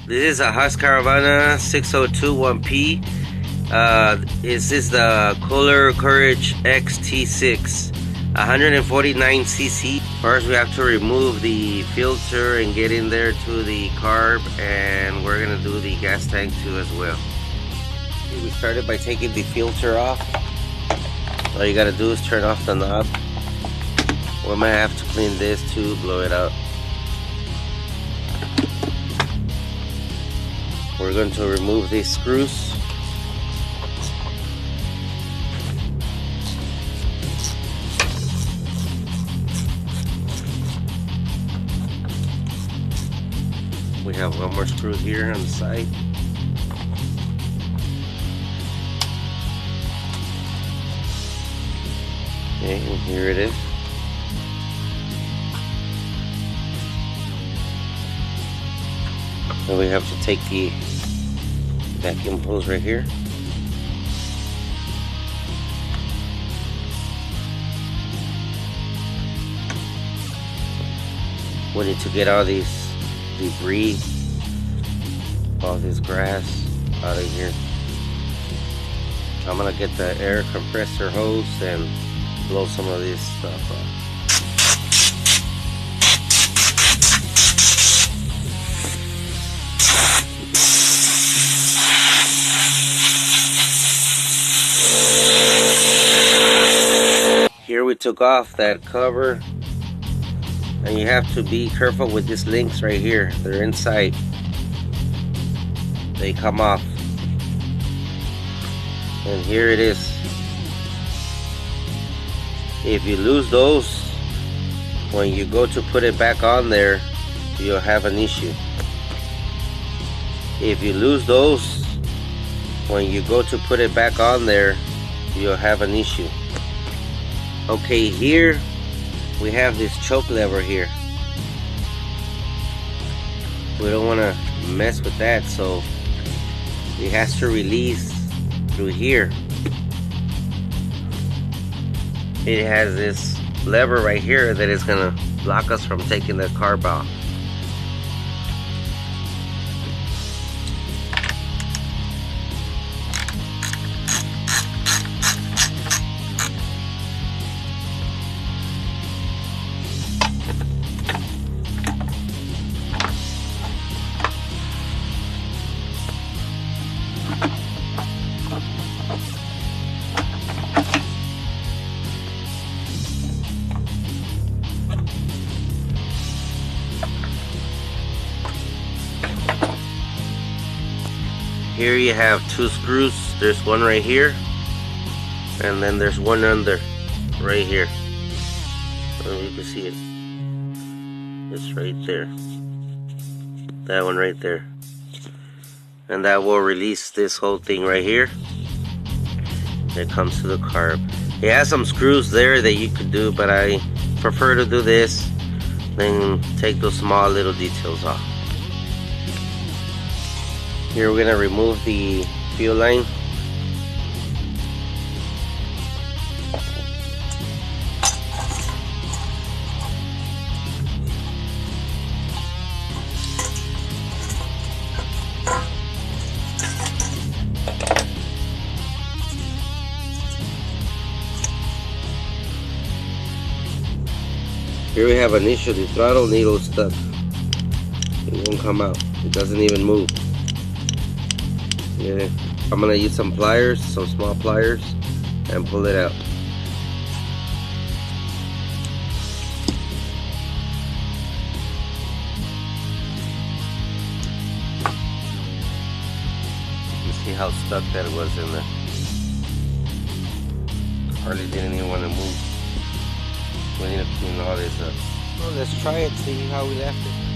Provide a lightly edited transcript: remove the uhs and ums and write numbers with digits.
This is a Husqarana 602 1P. This is the Cooler Courage XT6, 149cc. First we have to remove the filter and get in there to the carb, and we're gonna do the gas tank too as well. We started by taking the filter off. All you gotta do is turn off the knob. We might have to clean this to blow it out. We're going to remove these screws. We have one more screw here on the side. Okay, and here it is. And we have to take the vacuum hose right here. We need to get all these debris, all this grass out of here. I'm gonna get the air compressor hose and blow some of this stuff up. Here we took off that cover, and you have to be careful with these links right here. They're inside. They come off. And here it is. If you lose those, when you go to put it back on there, you'll have an issue. If you lose those, when you go to put it back on there, you'll have an issue. Okay, here we have this choke lever here. We don't want to mess with that, so it has to release through here. It has this lever right here that is going to block us from taking the carb off. Here you have two screws. There's one right here, and then there's one under right here. You can see it. It's right there. That one right there. And that will release this whole thing right here. It comes to the carb. It has some screws there that you could do, but I prefer to do this than take those small little details off. Here we're going to remove the fuel line. Here we have an issue. The throttle needle is stuck. It won't come out. It doesn't even move. Yeah, I'm gonna use some pliers, some small pliers, and pull it out. You see how stuck that was in there. Hardly didn't even want to move. We need to clean all this up. Well, let's try it, see how we left it.